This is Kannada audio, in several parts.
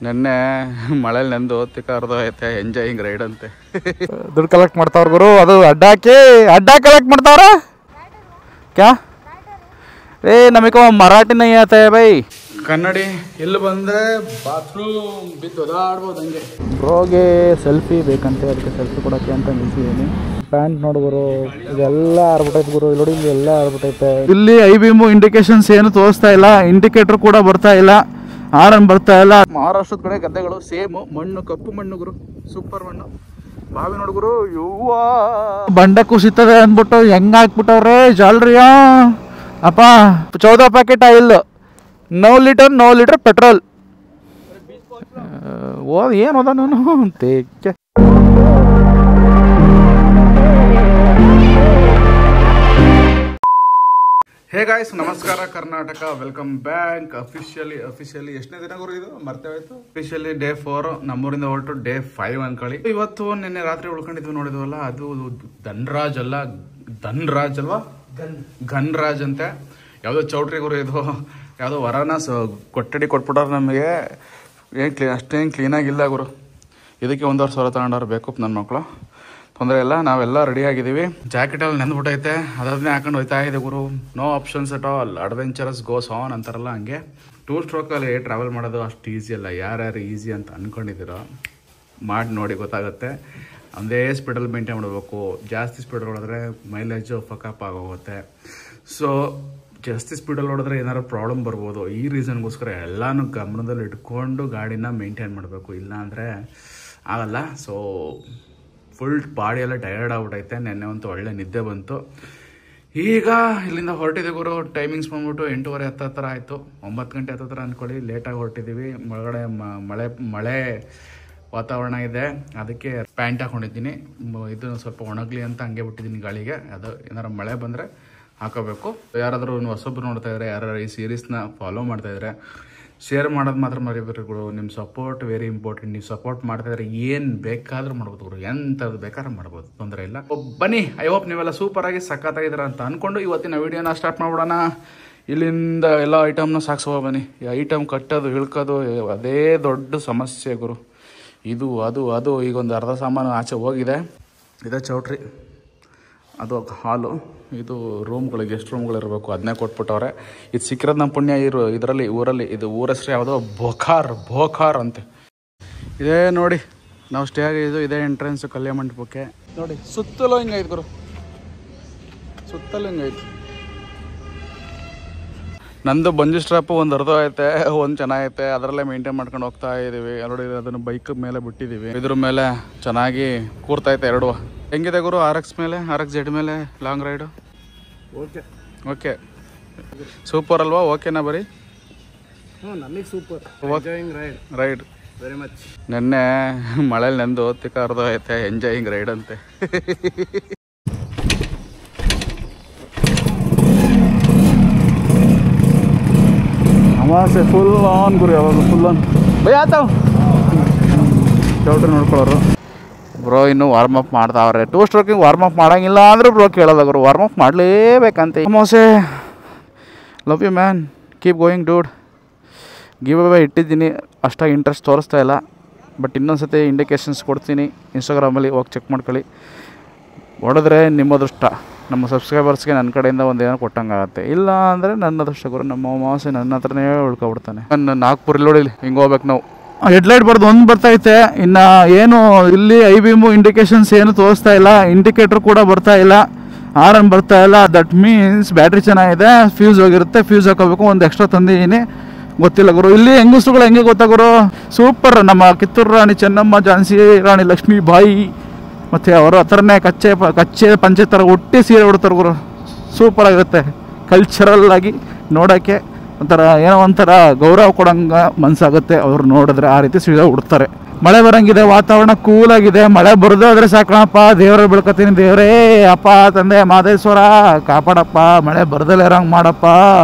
ನೆನ್ನೆ ಮಳೇಲಿ ನೆಂದು ತಿಕ್ಕ ಐತೆ ಎಂಜಾಯಿಂಗ್ ರೈಡ್ ಅಂತೆ. ದುಡ್ಡು ಕಲೆಕ್ಟ್ ಮಾಡ್ತಾವ್ರ ಗುರು, ಅದು ಅಡ್ಡ ಕಲೆಕ್ಟ್ ಮಾಡ್ತಾವ್ರ ಕ್ಯಾ ಏ ನಮಗೆ ಮರಾಠಿ ನೈ ಆತ ಬೈ. ಕನ್ನಡಿ ಇಲ್ಲಿ ಬಂದರೆ ಬಾತ್ರೂಮ್ ಬಿದ್ದು ಒದಾಡ್ಬೋದು ಹಂಗೆ. ಬ್ರೋಗೆ ಸೆಲ್ಫಿ ಬೇಕಂತೆ, ಅದಕ್ಕೆ ಸೆಲ್ಫಿ ಕೊಡೋಕ್ಕೆ ಅಂತ ನಿಲ್ಸಿದ್ದೀನಿ. ಪ್ಯಾಂಟ್ ನೋಡಿ ಗುರು, ಇದೆಲ್ಲ ಆರ್ಬಿಟ್ಟೈತೆ ಗುರು, ಇಲ್ಲಿ ನೋಡಿ ಎಲ್ಲ ಆರ್ಬಿಟ್ಟೈತೆ. ಇಲ್ಲಿ ಐ ಬೀಮು ಇಂಡಿಕೇಶನ್ಸ್ ಏನು ತೋರಿಸ್ತಾ ಇಲ್ಲ, ಇಂಡಿಕೇಟರ್ ಕೂಡ ಬರ್ತಾ ಇಲ್ಲ, ಆರನ್ ಬರ್ತಾ ಇಲ್ಲ. ಮಹಾರಾಷ್ಟ್ರದ ಕಡೆ ಗದ್ದೆಗಳು ಸೇಮು, ಮಣ್ಣು ಕಪ್ಪು ಮಣ್ಣು ಗುರು, ಸೂಪರ್ ಮಣ್ಣು. ಬಾವಿ ನೋಡುಗುರು, ಯುವ ಬಂಡೆ ಕುಸಿತದೆ ಅಂದ್ಬಿಟ್ಟು ಹೆಂಗ್ ಹಾಕ್ಬಿಟ್ಟವ್ರೆ ಜಾಲ್ರಿಯಾ ಅಪ್ಪ. 14 ಪ್ಯಾಕೆಟ್ ಆಯಿಲ್, 9 ಲೀಟರ್ ಪೆಟ್ರೋಲ್. ಓ ಏನು ಅದ ನಾನು ತೇಕೆ. ಹೇ ಗಾಯ್ಸ್, ನಮಸ್ಕಾರ ಕರ್ನಾಟಕ, ವೆಲ್ಕಮ್ ಬ್ಯಾಕ್. ಅಫಿಷಿಯಲಿ ಎಷ್ಟನೇ ದಿನ ಗುರು ಇದು ಮರ್ತೇವಾಯ್ತು. ಅಫಿಷಿಯಲಿ ಡೇ 4, ನಮ್ಮೂರಿಂದ ಹೊರಟು ಡೇ 5 ಅನ್ಕೊಳ್ಳಿ. ಇವತ್ತು ನಿನ್ನೆ ರಾತ್ರಿ ಉಳ್ಕೊಂಡಿದ್ವಿ ನೋಡಿದ್ವಲ್ಲ, ಅದು ಧನ್ರಾಜ್ ಅಲ್ವಾ, ಘನ್ರಾಜ್ ಅಂತೆ. ಯಾವುದೋ ಚೌಟ್ರಿ ಗುರು ಇದು, ಯಾವುದೋ ವರನ ಕೊಠಡಿ ಕೊಟ್ಬಿಟ್ಟಾರ ನಮಗೆ. ಅಷ್ಟೇನು ಕ್ಲೀನಾಗಿಲ್ಲ ಗುರು. ಇದಕ್ಕೆ 1,500 ಸಾವಿರ ತಗೊಂಡವ್ರು ಬೇಕು ನನ್ನ ಮಕ್ಕಳು. ತೊಂದರೆ ಇಲ್ಲ, ನಾವೆಲ್ಲ ರೆಡಿ ಆಗಿದ್ದೀವಿ. ಜಾಕೆಟಲ್ಲಿ ನೆಂದ್ಬಿಟ್ಟೈತೆ, ಅದನ್ನೇ ಹಾಕೊಂಡು ಹೋಯ್ತಾ ಇದೆ ಗುರು. No options at all, adventurous goes on ಅಂತಾರಲ್ಲ ಹಂಗೆ. 2 ಸ್ಟ್ರೋಕಲ್ಲಿ ಟ್ರಾವೆಲ್ ಮಾಡೋದು ಅಷ್ಟು ಈಸಿ ಅಲ್ಲ. ಯಾರ್ಯಾರು ಈಸಿ ಅಂತ ಅಂದ್ಕೊಂಡಿದ್ದೀರೋ ಮಾಡಿ ನೋಡಿ ಗೊತ್ತಾಗುತ್ತೆ. ಒಂದೇ ಸ್ಪೀಡಲ್ಲಿ ಮೇಂಟೈನ್ ಮಾಡಬೇಕು. ಜಾಸ್ತಿ ಸ್ಪೀಡಲ್ಲಿ ಹೊಡೆದ್ರೆ ಮೈಲೇಜು ಫಕಪ್ ಆಗೋಗುತ್ತೆ. ಸೊ ಜಾಸ್ತಿ ಸ್ಪೀಡಲ್ಲಿ ಹೊಡೆದ್ರೆ ಏನಾದ್ರು ಪ್ರಾಬ್ಲಮ್ ಬರ್ಬೋದು. ಈ ರೀಸನ್ಗೋಸ್ಕರ ಎಲ್ಲನೂ ಗಮನದಲ್ಲಿ ಇಟ್ಕೊಂಡು ಗಾಡಿನ ಮೇಂಟೈನ್ ಮಾಡಬೇಕು, ಇಲ್ಲ ಅಂದರೆ ಆಗಲ್ಲ. ಸೊ ಫುಲ್ ಬಾಡಿ ಎಲ್ಲ ಟಯರ್ಡ್ ಆಗ್ಬಿಟ್ಟೈತೆ. ನೆನ್ನೆ ಅಂತೂ ಒಳ್ಳೆ ನಿದ್ದೆ ಬಂತು. ಈಗ ಇಲ್ಲಿಂದ ಹೊರಟಿದೆ ಗುರು. ಟೈಮಿಂಗ್ಸ್ ಬಂದ್ಬಿಟ್ಟು 8:30 ಹತ್ರ ಆಯಿತು. 9 ಗಂಟೆ ಹತ್ರ ಅಂದ್ಕೊಳ್ಳಿ. ಲೇಟಾಗಿ ಹೊರಟಿದ್ದೀವಿ. ಒಳಗಡೆ ಮಳೆ ವಾತಾವರಣ ಇದೆ, ಅದಕ್ಕೆ ಪ್ಯಾಂಟ್ ಹಾಕೊಂಡಿದ್ದೀನಿ. ಇದು ಸ್ವಲ್ಪ ಒಣಗಲಿ ಅಂತ ಹಂಗೆ ಬಿಟ್ಟಿದ್ದೀನಿ ಗಾಳಿಗೆ. ಅದು ಏನಾರು ಮಳೆ ಬಂದರೆ ಹಾಕೋಬೇಕು. ಯಾರಾದರೂ ಹೊಸೊಬ್ರು ನೋಡ್ತಾ ಇದ್ದಾರೆ, ಯಾರು ಈ ಸೀರೀಸ್ನ ಫಾಲೋ ಮಾಡ್ತಾ ಇದ್ದಾರೆ, ಶೇರ್ ಮಾಡೋದು ಮಾತ್ರ ಮರಿಬೇಡಿ ಗುರು. ನಿಮ್ಮ ಸಪೋರ್ಟ್ ವೆರಿ ಇಂಪಾರ್ಟೆಂಟ್. ನೀವು ಸಪೋರ್ಟ್ ಮಾಡ್ತಾ ಇದ್ರೆ ಏನು ಬೇಕಾದ್ರೂ ಮಾಡ್ಬೋದು ಗುರು, ಎಂಥದ್ದು ಬೇಕಾದ್ರೂ ಮಾಡ್ಬೋದು, ತೊಂದರೆ ಇಲ್ಲ. ಬನ್ನಿ, ಐ ಹೋಪ್ ನೀವೆಲ್ಲ ಸೂಪರಾಗಿ ಸಖತ್ತಾಗಿದ್ದೀರ ಅಂತ ಅಂದ್ಕೊಂಡು ಇವತ್ತಿನ ವಿಡಿಯೋನ ಸ್ಟಾರ್ಟ್ ಮಾಡ್ಬಿಡೋಣ. ಇಲ್ಲಿಂದ ಎಲ್ಲ ಐಟಮ್ನ ಸಾಕ್ಸುವ ಬನ್ನಿ. ಈ ಐಟಮ್ ಕಟ್ಟೋದು ಇಳ್ಕೋದು ಅದೇ ದೊಡ್ಡ ಸಮಸ್ಯೆ ಗುರು. ಇದು ಅದು ಈಗ ಒಂದು ಅರ್ಧ ಸಾಮಾನು ಆಚೆ ಹೋಗಿದೆ. ಇದೇ ಚೌಟ್ರಿ, ಅದು ಹಾಲು, ಇದು ರೂಮ್ಗಳು, ಗೆಸ್ಟ್ ರೂಮ್ಗಳು ಇರಬೇಕು, ಅದನ್ನೇ ಕೊಟ್ಬಿಟ್ಟವ್ರೆ. ಇದು ಸಿಕ್ಕಿರೋದು ನಮ್ಮ ಪುಣ್ಯ. ಇದರಲ್ಲಿ ಊರಲ್ಲಿ, ಇದು ಊರ ಹೆಸರು ಯಾವುದೋ ಬೋಖಾರ್ ಅಂತೆ. ಇದೇ ನೋಡಿ ನಾವು ಸ್ಟೇ ಆಗಿದ್ದು, ಇದೇ ಎಂಟ್ರೆನ್ಸ್ ಕಲ್ಯಾಣ ಮಂಟಪಕ್ಕೆ. ನೋಡಿ ಸುತ್ತಲೂ ಹಿಂಗೈತೆ ಗುರು, ಸುತ್ತಲೂ ಹಿಂಗೈತೆ. ನಂದು ಬಂಜಿ ಸ್ಟ್ರಾಪು ಒಂದು ಅರ್ಧ ಐತೆ, ಒಂದು ಚೆನ್ನಾಗೈತೆ. ಅದರಲ್ಲೇ ಮೇಂಟೈನ್ ಮಾಡ್ಕೊಂಡು ಹೋಗ್ತಾ ಇದ್ದೀವಿ. ನೋಡಿ ಅದನ್ನು ಬೈಕ್ ಮೇಲೆ ಬಿಟ್ಟಿದ್ದೀವಿ. ಇದ್ರ ಮೇಲೆ ಚೆನ್ನಾಗಿ ಕೂರ್ತೈತೆ ಎರಡು. ಹೆಂಗಿದೆ ಗುರು RX ಮೇಲೆ, RX-Z ಮೇಲೆ ಲಾಂಗ್ ರೈಡು? ಓಕೆ ಸೂಪರ್ ಅಲ್ವಾ? ಓಕೆನಾ? ಬರೀ ನಮಗೆ ಸೂಪರ್ ರೈಡ್ ವೆರಿ ಮಚ್. ನೆನ್ನೆ ಮಳೇಲಿ ನೆಂದು ತಿಕ್ಕ ಐತೆ ಎಂಜಾಯಿಂಗ್ ರೈಡ್ ಅಂತೆ. ಅಮಾಸೆ ಫುಲ್ ಆನ್ ಗುರು, ಯಾವಾಗ ಫುಲ್ ಆನ್ ಬೈ ಆತಾವ್. ಚೌಟ್ರಿ ನೋಡ್ಕೊಳ್ಳೋರು ಬ್ರೋ ಇನ್ನೂ ವಾರ್ಮಪ್ ಮಾಡ್ತಾವ್ರೆ. 2 ಸ್ಟ್ರೋಕಿಂಗ್ ವಾರ್ಮಪ್ ಮಾಡೋಂಗಿಲ್ಲ ಅಂದರೂ ಬ್ರೋ ಕೇಳೋದ ಗುರು, ವಾರ್ಮಪ್ ಮಾಡಲೇಬೇಕಂತೆ. ಅಮಾಸೆ love you man, keep going dude. Give away ಇಟ್ಟಿದ್ದೀನಿ, ಅಷ್ಟಾಗಿ ಇಂಟ್ರೆಸ್ಟ್ ತೋರಿಸ್ತಾ ಇಲ್ಲ. ಬಟ್ ಇನ್ನೊಂದು ಸತಿ ಇಂಡಿಕೇಶನ್ಸ್ ಕೊಡ್ತೀನಿ, ಇನ್ಸ್ಟಾಗ್ರಾಮಲ್ಲಿ ಹೋಗಿ ಚೆಕ್ ಮಾಡ್ಕೊಳ್ಳಿ. ಹೊಡೆದ್ರೆ ನಿಮ್ಮ ಅದೃಷ್ಟ. ನಮ್ಮ ಸಬ್ಸ್ಕ್ರೈಬರ್ಸ್ಗೆ ನನ್ನ ಕಡೆಯಿಂದ ಒಂದು ಏನೋ ಕೊಟ್ಟಂಗಾಗತ್ತೆ. ಇಲ್ಲ ಅಂದರೆ ನನ್ನ ಅದೃಷ್ಟ ಗುರು. ನಮ್ಮ ಅಮಾವಾಸ್ಯೆ ನನ್ನ ಹತ್ರನೇ ಉಳ್ಕೊಬಿಡ್ತಾನೆ. ನನ್ನ ನಾಗ್ಪುರ್ ಇಲ್ಲಿ ನೋಡಿಲಿ ಹಿಂಗೆ ಹೋಗ್ಬೇಕು ನಾವು. ಹೆಡ್ಲೈಟ್ ಬರ್ದು ಒಂದು ಬರ್ತೈತೆ, ಇನ್ನು ಏನು ಇಲ್ಲಿ ಐ ಬೀಮು ಇಂಡಿಕೇಶನ್ಸ್ ಏನು ತೋರಿಸ್ತಾ ಇಲ್ಲ, ಇಂಡಿಕೇಟರ್ ಕೂಡ ಬರ್ತಾ ಇಲ್ಲ, ಆರನ್ ಬರ್ತಾ ಇಲ್ಲ. ದಟ್ ಮೀನ್ಸ್ ಬ್ಯಾಟ್ರಿ ಚೆನ್ನಾಗಿದೆ, ಫ್ಯೂಸ್ ಹೋಗಿರುತ್ತೆ. ಫ್ಯೂಸ್ ಹಾಕೋಬೇಕು, ಒಂದು ಎಕ್ಸ್ಟ್ರಾ ತಂದಿದ್ದೀನಿ, ಗೊತ್ತಿಲ್ಲ ಗುರು. ಇಲ್ಲಿ ಹೆಂಗಸ್ರುಗಳು ಹೆಂಗೆ ಗೊತ್ತಾ ಗುರು, ಸೂಪರ್. ನಮ್ಮ ಕಿತ್ತೂರು ರಾಣಿ ಚೆನ್ನಮ್ಮ, ಝಾನ್ಸಿ ರಾಣಿ ಲಕ್ಷ್ಮೀ ಬಾಯಿ ಮತ್ತು ಅವರ ಹತ್ರನೇ ಕಚ್ಚೆ ಪಂಚೆ ಥರ ಒಟ್ಟಿ ಸೀರೆ ಉಡ್ತಾರೆ ಗುರು. ಸೂಪರಾಗಿರುತ್ತೆ. ಕಲ್ಚರಲ್ ಆಗಿ ನೋಡೋಕ್ಕೆ ಒಂಥರ ಏನೋ ಒಂಥರ ಗೌರವ ಕೊಡೋಂಗೆ ಮನಸ್ಸಾಗುತ್ತೆ ಅವ್ರು ನೋಡಿದ್ರೆ. ಆ ರೀತಿ ಸೀರೆ ಉಡ್ತಾರೆ. ಮಳೆ ಬರೋಂಗಿದೆ, ವಾತಾವರಣ ಕೂಲಾಗಿದೆ. ಮಳೆ ಬರೋದೇ ಆದರೆ ಸಾಕಣಪ್ಪ, ದೇವರ ಬೆಳ್ಕೊತೀನಿ. ದೇವರೇ ಅಪ್ಪ ತಂದೆ ಮಾದೇಶ್ವರ ಕಾಪಾಡಪ್ಪ, ಮಳೆ ಬರ್ದಲ್ಲೇ ಇರೋಂಗೆ ಮಾಡಪ್ಪ.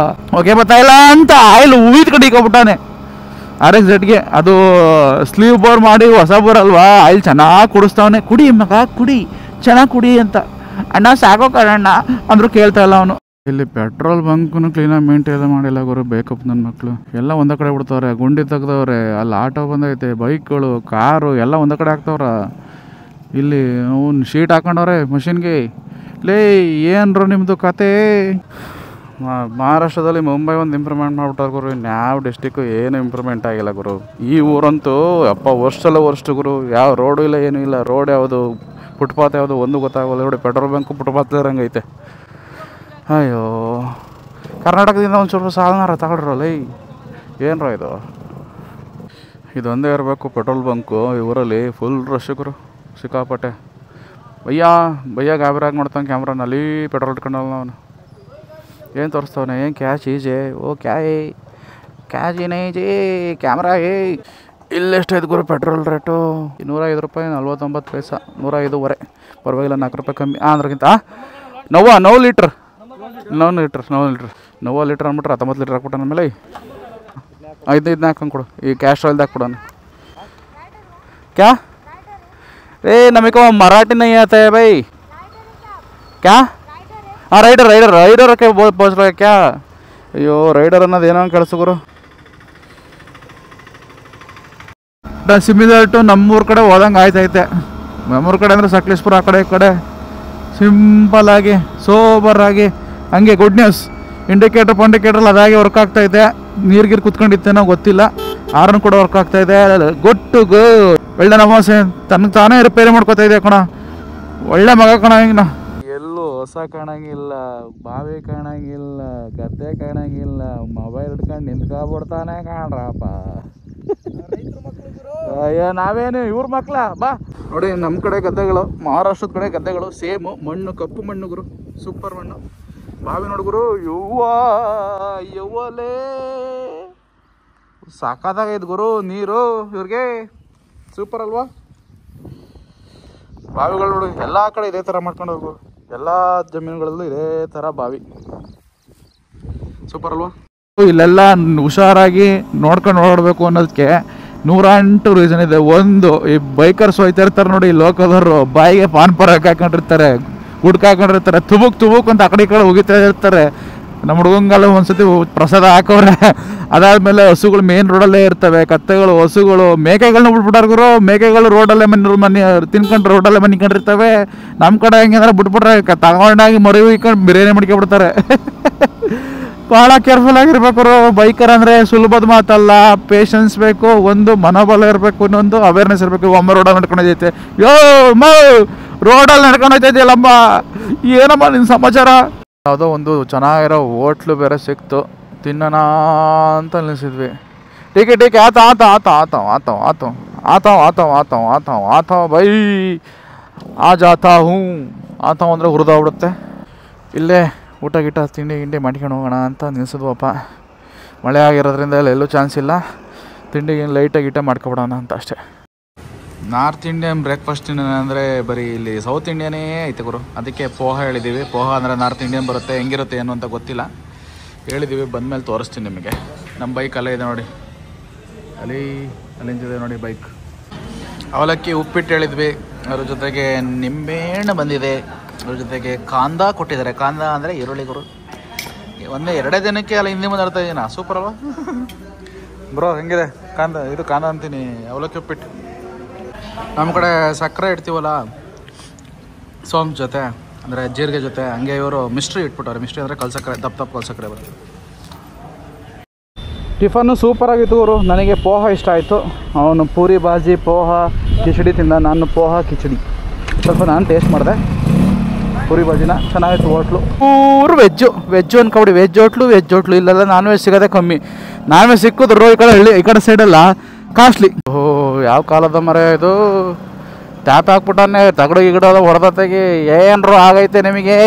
ಓಕೆ ಬರ್ತಾಯಿಲ್ಲ ಅಂತ ಆಯಿಲ್ ಹೂವಿದ ಕಡಿಕೊಬಿಟ್ಟಾನೆ RX-Zಗೆ. ಅದು ಸ್ಲೀವ್ ಬೋರ್ ಮಾಡಿ ಹೊಸ ಬೋರ್ ಅಲ್ವಾ, ಆಯಿಲ್ ಚೆನ್ನಾಗಿ ಕುಡಿಸ್ತಾವನೆ. ಕುಡಿ ಮಗ ಕುಡಿ, ಚೆನ್ನಾಗಿ ಕುಡಿ ಅಂತ. ಅಣ್ಣ ಸಾಕೋ ಕಣಣ್ಣ ಅಂದರೂ ಕೇಳ್ತಾ ಇಲ್ಲ ಅವನು. ಇಲ್ಲಿ ಪೆಟ್ರೋಲ್ ಬಂಕ್ನು ಕ್ಲೀನಾಗಿ ಮೇಂಟೈನ್ ಮಾಡಿಲ್ಲ ಗುರು. ಬೇಕಪ್ ನನ್ನ ಮಕ್ಕಳು ಎಲ್ಲ ಒಂದೇ ಕಡೆ ಬಿಡ್ತವ್ರೆ, ಗುಂಡಿ ತೆಗ್ದವ್ರೆ. ಅಲ್ಲಿ ಆಟೋ ಬಂದೈತೆ, ಬೈಕ್ಗಳು, ಕಾರು ಎಲ್ಲ ಒಂದೇ ಕಡೆ ಹಾಕ್ತವ್ರ. ಇಲ್ಲಿ ಅವ್ನು ಶೀಟ್ ಹಾಕೊಂಡವ್ರೆ ಮಷಿನ್ಗೆ. ಲೇ ಏನ್ರು ನಿಮ್ಮದು ಕತೆ? ಮಹಾರಾಷ್ಟ್ರದಲ್ಲಿ ಮುಂಬೈ ಒಂದು ಇಂಪ್ರೂವ್ಮೆಂಟ್ ಮಾಡ್ಬಿಟ್ಟಾರ ಗುರು. ಇನ್ಯಾವ ಡಿಸ್ಟಿಕ್ಕು ಏನು ಇಂಪ್ರೂವ್ಮೆಂಟ್ ಆಗಿಲ್ಲ ಗುರು. ಈ ಊರಂತೂ ಅಪ್ಪ ವರ್ಷಲ್ಲ ವರ್ಷ ಗುರು. ಯಾವ ರೋಡು ಇಲ್ಲ, ಏನೂ ಇಲ್ಲ. ರೋಡ್ ಯಾವುದು, ಫುಟ್ಪಾತ್ ಯಾವುದು ಒಂದು ಗೊತ್ತಾಗಲ್ಲ. ನೋಡಿ ಪೆಟ್ರೋಲ್ ಬಂಕು ಫುಟ್ಪಾತ್ ಇರಂಗೈತೆ. ಅಯ್ಯೋ, ಕರ್ನಾಟಕದಿಂದ ಒಂದು ಸ್ವಲ್ಪ ಸಾಲನಾರ ತಗೊಳ್ರಲ್ಲ. ಏನರ ಇದೊಂದೇ ಇರಬೇಕು ಪೆಟ್ರೋಲ್ ಬಂಕು ಈ ಊರಲ್ಲಿ. ಫುಲ್ ರಶ್ ಗುರು, ಸಿಕ್ಕಾಪಟ್ಟೆ. ಭಯ್ಯ ಗಾಬರಾಗಿ ನೋಡ್ತಾನೆ ಕ್ಯಾಮ್ರಾನಲ್ಲಿ. ಪೆಟ್ರೋಲ್ ಇಟ್ಕೊಂಡಲ್ಲ ಅವನು. ಏನು ತೋರಿಸ್ತವನೆ? ಏನು ಕ್ಯಾ ಚೀಜೆ? ಓ ಕ್ಯಾ ಜೀನೇ ಜೇ ಕ್ಯಾಮ್ರಾ ಏ. ಇಲ್ಲೆಷ್ಟೈದು ಗುರು ಪೆಟ್ರೋಲ್ ರೇಟು? 105 ರೂಪಾಯಿ 49 ಪೈಸೆ. 105.5 ಪರವಾಗಿಲ್ಲ, 4 ರೂಪಾಯಿ ಕಮ್ಮಿ. ಅಂದ್ರಕ್ಕಿಂತ 9 ಲೀಟ್ರ್ 9 ಲೀಟ್ರ್ ಅಂದ್ಬಿಟ್ರೆ 19 ಲೀಟ್ರ್ ಹಾಕ್ಬಿಟ್ಟ ನನ್ನ ಮೇಲೆ. 5 ಹಾಕಂಗೆ ಕೊಡು. ಈ ಕ್ಯಾಶ್ ಆಯಿಲ್ದು ಹಾಕ್ಬಿಡೋಣ. ಕ್ಯಾ ಏ ನಮಗೆ ಮರಾಠಿ ನೈ ಆತ है भाई. क्या? हाँ ರೈಡರ್ के ಪೋಸ್ಟ್ ಕ್ಯಾ? ಅಯ್ಯೋ ರೈಡರ್ ಅನ್ನೋದು ಏನೋ ಕೆಲಸ ಗುರು. ಸಿಮಿಲರ್ ಟು ನಮ್ಮೂರ ಕಡೆ ಹೋದಂಗೆ ಆಯ್ತೈತೆ. ನಮ್ಮೂರ ಕಡೆ ಅಂದರೆ ಸಕಲೇಶ್ಪುರ ಆ ಕಡೆ ಈ ಕಡೆ ಸಿಂಪಲ್ ಆಗಿ ಸೋಬರ್ ಆಗಿ ಹಂಗೆ. ಗುಡ್ ನ್ಯೂಸ್, ಇಂಡಿಕೇಟರ್ ಅದಾಗಿ ವರ್ಕ್ ಆಗ್ತಾಯಿದೆ. ನೀರು ಕುತ್ಕೊಂಡಿತ್ತೇನೋ ಗೊತ್ತಿಲ್ಲ. ಆರನ್ ಕೂಡ ವರ್ಕ್ ಆಗ್ತಾಯಿದೆ. Good to go. ಒಳ್ಳೆ ನಮಾಸೆ ತನಗೆ ತಾನೇ ರಿಪೇರಿ ಮಾಡ್ಕೋತಾ ಇದೆ ಕಣ. ಒಳ್ಳೆ ಮಗ ಕಣ. ಹಿಂಗೆ ಎಲ್ಲೂ ಹೊಸ ಕಾಣಂಗಿಲ್ಲ, ಬಾವಿ ಕಾಣಂಗಿಲ್ಲ, ಗದ್ದೆ ಕಾಣಂಗಿಲ್ಲ. ಮೊಬೈಲ್ ಹಿಡ್ಕೊಂಡು ನಿಂತ್ಕೊಬಿಡ್ತಾನೆ ಕಾಣ್ರಪ್ಪ. ಅಯ್ಯೋ ನಾವೇನು ಇವ್ರ ಮಕ್ಳ ಬಾ. ನೋಡಿ ನಮ್ಮ ಕಡೆ ಗದ್ದೆಗಳು, ಮಹಾರಾಷ್ಟ್ರದ ಕಡೆ ಗದ್ದೆಗಳು ಸೇಮು. ಮಣ್ಣು ಕಪ್ಪು ಮಣ್ಣು ಗುರು, ಸೂಪರ್ ಮಣ್ಣು. ಬಾವಿ ನೋಡುಗುರು, ಯವ್ವಲೇ ಸಾಕಾದಾಗೈದು ಗುರು. ನೀರು ಇವ್ರಿಗೆ ಸೂಪರ್ ಅಲ್ವಾ? ಬಾವಿಗಳು ನೋಡಿ ಎಲ್ಲ ಕಡೆ ಇದೇ ಥರ ಮಾಡ್ಕೊಂಡು ಹೋಗು. ಎಲ್ಲ ಜಮೀನುಗಳಲ್ಲೂ ಇದೇ ಥರ ಬಾವಿ. ಸೂಪರ್ ಅಲ್ವಾ? ಇಲ್ಲೆಲ್ಲ ಹುಷಾರಾಗಿ ನೋಡ್ಕೊಂಡು ಓಡಾಡಬೇಕು ಅನ್ನೋದಕ್ಕೆ 108 ರೀಸನ್ ಇದೆ. ಒಂದು, ಈ ಬೈಕರ್ಸ್ ಹೋಯ್ತಾ ಇರ್ತಾರೆ ನೋಡಿ, ಲೋಕದವರು ಬಾಯಿಗೆ ಪಾನ್ ಪರಾಕ್ ಹಾಕೊಂಡಿರ್ತಾರೆ, ಗುಡ್ಕ ಹಾಕೊಂಡಿರ್ತಾರೆ, ತುಬುಕ್ ಅಂತ ಆ ಕಡೆ ಈ ಕಡೆ ಹೋಗಿತಾ ಇರ್ತಾರೆ. ನಮ್ಮ ಹುಡುಗಂಗೆಲ್ಲ ಒಂದ್ಸತಿ ಪ್ರಸಾದ ಹಾಕೋರೆ. ಅದಾದಮೇಲೆ ಹಸುಗಳು ಮೇನ್ ರೋಡಲ್ಲೇ ಇರ್ತವೆ. ಕತ್ತೆಗಳು, ಹಸುಗಳು, ಮೇಕೆಗಳನ್ನ ಬಿಟ್ಬಿಟ್ಟಾರ ಗುರು. ಮೇಕೆಗಳು ರೋಡಲ್ಲೇ ಮನೆ ತಿನ್ಕೊಂಡು ರೋಡಲ್ಲೇ ಮನಿಕೊಂಡಿರ್ತವೆ. ನಮ್ಮ ಕಡೆ ಹೆಂಗಂದ್ರೆ ಬಿಟ್ಬಿಟ್ರೆ ತಗೊಂಡಾಗಿ ಮರಿ ಇಕ್ಕೊಂಡು ಬಿರಿಯಾನಿ ಮಾಡ್ಕೊಬಿಡ್ತಾರೆ. ಭಾಳ ಕೇರ್ಫುಲ್ ಆಗಿರ್ಬೇಕು. ಬೈಕರ್ ಅಂದರೆ ಸುಲಭದ ಮಾತಲ್ಲ, ಪೇಷನ್ಸ್ ಬೇಕು, ಒಂದು ಮನೋಬಲ ಇರಬೇಕು, ಇನ್ನೊಂದು ಅವೇರ್ನೆಸ್ ಇರಬೇಕು. ಒಮ್ಮ ರೋಡಲ್ಲಿ ನಡ್ಕೊಂಡೈತೆ. ರೋಡಲ್ಲಿ ನಡ್ಕೊಂಡೈತಿದೆಯಲ್ಲಮ್ಮ, ಏನಮ್ಮ ನಿನ್ನ ಸಮಾಚಾರ? ಯಾವುದೋ ಒಂದು ಚೆನ್ನಾಗಿರೋ ಹೋಟ್ಲು ಬೇರೆ ಸಿಕ್ತು, ತಿನ್ನೋಣ ಅಂತ ನಿಲ್ಲಿಸಿದ್ವಿ. ಟೀಕೆ ಆತ ಬೈ ಆ ಜಾತ ಹ್ಞೂ ಆತ ಅಂದರೆ ಹುರಿದೋಗ್ಬಿಡುತ್ತೆ. ಇಲ್ಲೇ ಊಟ ಗೀಟ ತಿಂಡಿ ಮಾಡ್ಕೊಂಡು ಹೋಗೋಣ ಅಂತ ನಿಲ್ಲಿಸಿದ್ವಪ್ಪ. ಮಳೆ ಆಗಿರೋದ್ರಿಂದ ಎಲ್ಲೂ ಚಾನ್ಸ್ ಇಲ್ಲ. ತಿಂಡಿಗೆ ಲೈಟಾಗಿ ಗೀಟ ಮಾಡ್ಕೊಬಿಡೋಣ ಅಂತ ಅಷ್ಟೇ. ನಾರ್ತ್ ಇಂಡಿಯನ್ ಬ್ರೇಕ್ಫಾಸ್ಟ್ ಅಂದರೆ ಬರೀ ಇಲ್ಲಿ ಸೌತ್ ಇಂಡಿಯನೇ ಐತೆ ಗುರು. ಅದಕ್ಕೆ ಪೋಹ ಹೇಳಿದ್ದೀವಿ. ಪೋಹ ಅಂದರೆ ನಾರ್ತ್ ಇಂಡಿಯನ್ ಬರುತ್ತೆ. ಹೆಂಗಿರುತ್ತೆ ಏನು ಅಂತ ಗೊತ್ತಿಲ್ಲ, ಹೇಳಿದ್ದೀವಿ. ಬಂದಮೇಲೆ ತೋರಿಸ್ತೀನಿ ನಿಮಗೆ. ನಮ್ಮ ಬೈಕ್ ಅಲ್ಲೇ ಇದೆ ನೋಡಿ, ಅಲ್ಲಿಂದಿದೆ ನೋಡಿ ಬೈಕ್. ಅವಲಕ್ಕಿ ಉಪ್ಪಿಟ್ಟು ಹೇಳಿದ್ವಿ, ಅದ್ರ ಜೊತೆಗೆ ನಿಂಬೆಹಣ್ಣು ಬಂದಿದೆ, ಅದ್ರ ಜೊತೆಗೆ ಕಾಂದ ಕೊಟ್ಟಿದ್ದಾರೆ. ಕಾಂದ ಅಂದರೆ ಈರುಳ್ಳಿ ಗುರು. ಎರಡೇ ದಿನಕ್ಕೆ ಅಲ್ಲ ಹಿಂದೆ ಮುಂದೆ ಆಡ್ತಾ ಇದ್ದೀನ. ಸೂಪರ್ ಅಲ್ವಾ ಬ್ರೋ? ಹೆಂಗಿದೆ ಕಾಂದ? ಇದು ಕಾಂದ ಅಂತೀನಿ, ಅವಲಕ್ಕಿ ಉಪ್ಪಿಟ್ಟು. ನಮ್ಮ ಕಡೆ ಸಕ್ಕರೆ ಇಡ್ತೀವಲ್ಲ ಸೋಂಪು ಜೊತೆ, ಅಂದರೆ ಜೀರಿಗೆ ಜೊತೆ, ಹಂಗೆ ಇವರು ಮಿಸ್ಟ್ರಿ ಇಟ್ಬಿಟ್ಟವ್ರೆ. ಮಿಸ್ಟ್ರಿ ಅಂದರೆ ಕಲ್ಸಕ್ಕರೆ, ದಪ್ಪ ಕಲ್ಸಕ್ಕರೆ ಬರುತ್ತೆ. ಟಿಫನ್ನು ಸೂಪರಾಗಿತ್ತು ಗುರು. ನನಗೆ ಪೋಹ ಇಷ್ಟ ಆಯಿತು. ಅವನು ಪೂರಿ ಬಾಜಿ ಪೋಹ ಕಿಚಡಿ ತಿಂದ. ನಾನು ಪೋಹ ಕಿಚಡಿ ಸ್ವಲ್ಪ ನಾನು ಟೇಸ್ಟ್ ಮಾಡಿದೆ. ಪೂರಿ ಬಾಜಿನ ಚೆನ್ನಾಗಿತ್ತು. ಹೋಟ್ಲು ಪೂರು ವೆಜ್ಜು ಅನ್ಕೊಬಿಡಿ. ವೆಜ್ ಹೋಟ್ಲು ಇಲ್ಲೆಲ್ಲ ನಾನ್ ವೆಜ್ ಸಿಗೋದೇ ಕಮ್ಮಿ. ನಾನ್ ವೆಜ್ ಸಿಕ್ಕಿದ್ರು ಈ ಕಡೆ ಈ ಕಡೆ ಸೈಡೆಲ್ಲ ಕಾಸ್ಟ್ಲಿ. ಯಾವ ಕಾಲದ ಮರ ಇದು? ಟ್ಯಾಪ್ ಹಾಕ್ಬಿಟ್ಟಾನೆ, ತಗಡು ಗಿಡದ ಹೊಡೆದತ್ತಾಗಿ. ಏನರು ಆಗೈತೆ ನಿಮಗೆ?